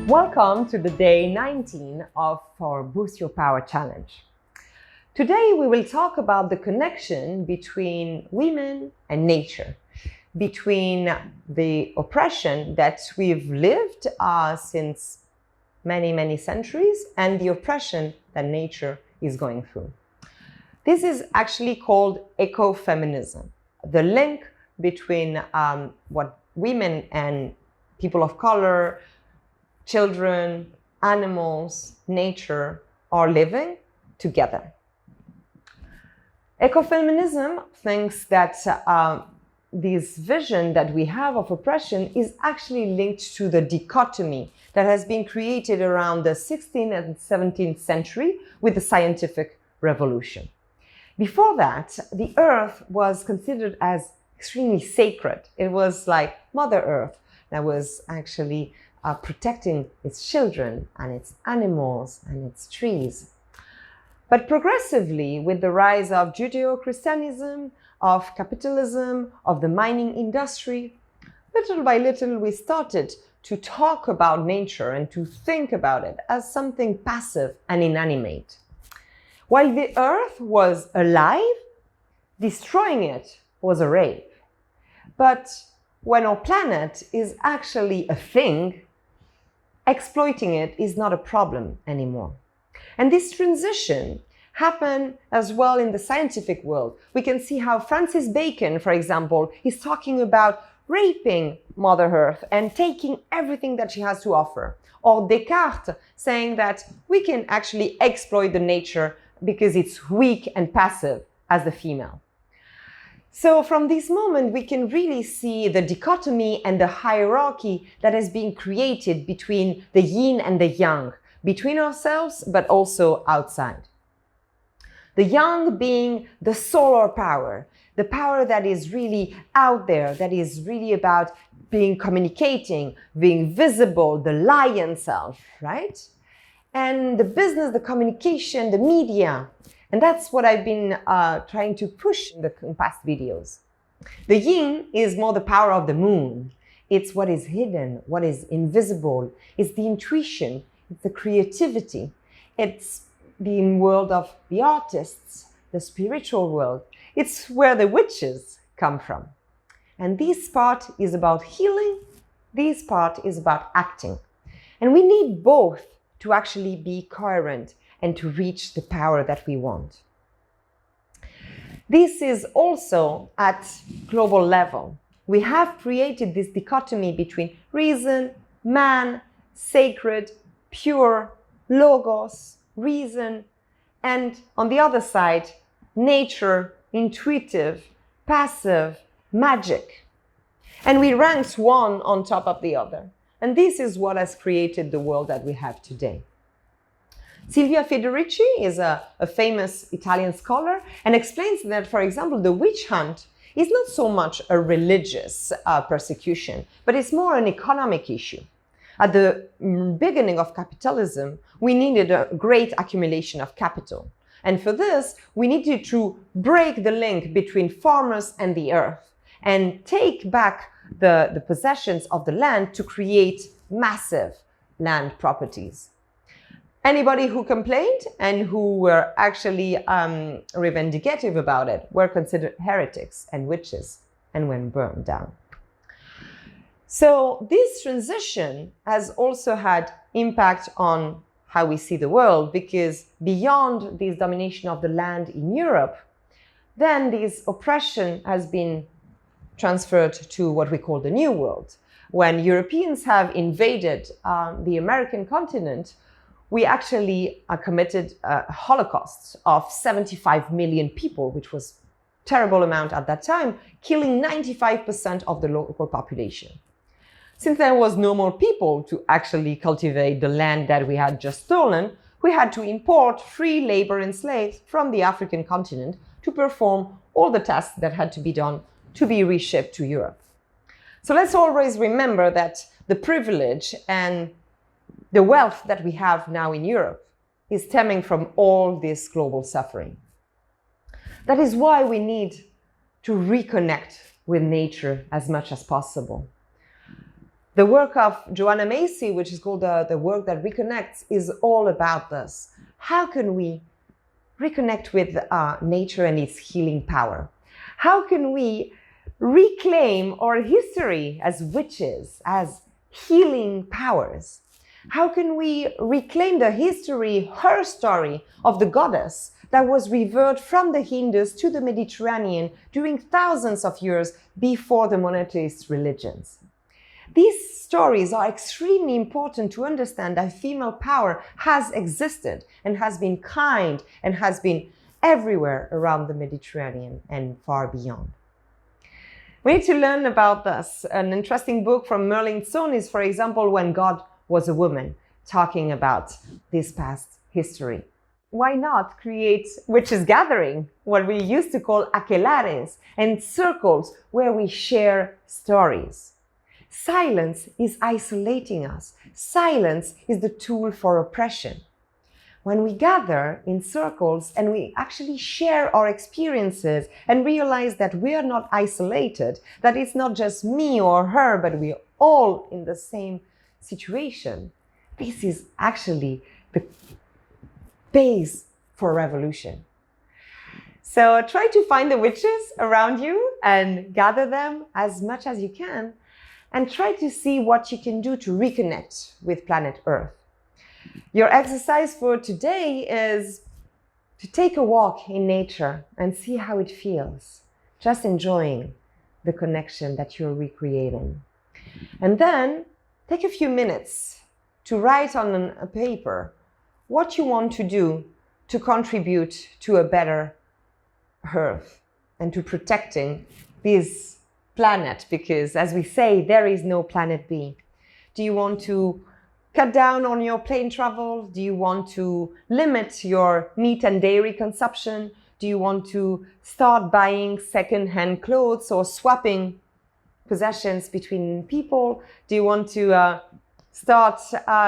Welcome to the day 19 of our Boost Your Power Challenge. Today we will talk about the connection between women and nature, between the oppression that we've lived since many centuries and the oppression that nature is going through. This is actually called ecofeminism, the link between what women and people of color, children, animals, nature are living together. Ecofeminism thinks that this vision that we have of oppression is actually linked to the dichotomy that has been created around the 16th and 17th century with the scientific revolution. Before that, the earth was considered as extremely sacred. It was like Mother Earth that was actually protecting its children and its animals and its trees. But progressively, with the rise of judeo-christianism, of capitalism, of the mining industry, little by little we started to talk about nature and to think about it as something passive and inanimate. While the earth was alive, destroying it was a rape. But when our planet is actually a thing, exploiting it is not a problem anymore. And this transition happened as well in the scientific world. We can see how Francis Bacon, for example, is talking about raping Mother Earth and taking everything that she has to offer. Or Descartes saying that we can actually exploit the nature because it's weak and passive as the female. So from this moment, we can really see the dichotomy and the hierarchy that has been created between the yin and the yang, between ourselves, but also outside. The yang being the solar power, the power that is really out there, that is really about communicating, being visible, the lion self, right? And the business, the communication, the media. And that's what I've been trying to push in the past videos. The yin is more the power of the moon. It's what is hidden, what is invisible. It's the intuition, it's the creativity. It's the world of the artists, the spiritual world. It's where the witches come from. And this part is about healing. This part is about acting. And we need both to actually be coherent and to reach the power that we want. This is also at global level. We have created this dichotomy between reason, man, sacred, pure, logos, reason, and on the other side, nature, intuitive, passive, magic. And we ranked one on top of the other. And this is what has created the world that we have today. Silvia Federici is a famous Italian scholar and explains that, for example, the witch hunt is not so much a religious persecution, but it's more an economic issue. At the beginning of capitalism, we needed a great accumulation of capital. And for this, we needed to break the link between farmers and the earth and take back the possessions of the land to create massive land properties. Anybody who complained and who were actually reivindicative about it were considered heretics and witches and went burned down. So this transition has also had impact on how we see the world, because beyond this domination of the land in Europe, then this oppression has been transferred to what we call the New World. When Europeans have invaded the American continent, we actually committed holocausts of 75 million people, which was a terrible amount at that time, killing 95% of the local population. Since there was no more people to actually cultivate the land that we had just stolen, we had to import free labor and slaves from the African continent to perform all the tasks that had to be done to be reshipped to Europe. So let's always remember that the privilege and the wealth that we have now in Europe is stemming from all this global suffering. That is why we need to reconnect with nature as much as possible. The work of Joanna Macy, which is called the work that reconnects, is all about this. How can we reconnect with nature and its healing power? How can we reclaim our history as witches, as healing powers? How can we reclaim the history, her story of the goddess that was revered from the Hindus to the Mediterranean during thousands of years before the monotheist religions? These stories are extremely important to understand that female power has existed and has been kind and has been everywhere around the Mediterranean and far beyond. We need to learn about this. An interesting book from Merlin Sohn is, for example, When God Was a Woman, talking about this past history. Why not create witches' gathering, what we used to call aquelares, and circles where we share stories? Silence is isolating us. Silence is the tool for oppression. When we gather in circles and we actually share our experiences and realize that we are not isolated, that it's not just me or her, but we're all in the same situation, this is actually the base for revolution. So try to find the witches around you and gather them as much as you can, and try to see what you can do to reconnect with planet Earth. Your exercise for today is to take a walk in nature and see how it feels, just enjoying the connection that you're recreating. And then take a few minutes to write on a paper what you want to do to contribute to a better Earth and to protecting this planet, because as we say, there is no planet B. Do you want to cut down on your plane travel? Do you want to limit your meat and dairy consumption? Do you want to start buying second-hand clothes or swapping possessions between people? Do you want to start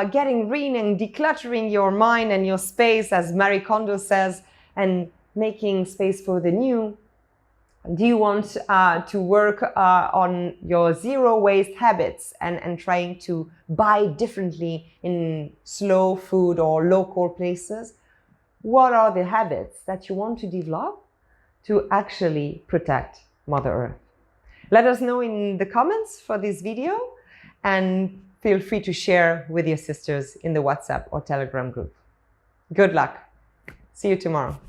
getting rid and decluttering your mind and your space, as Marie Kondo says, and making space for the new? Do you want to work on your zero waste habits and trying to buy differently in slow food or local places? What are the habits that you want to develop to actually protect Mother Earth? Let us know in the comments for this video, and feel free to share with your sisters in the WhatsApp or Telegram group. Good luck. See you tomorrow.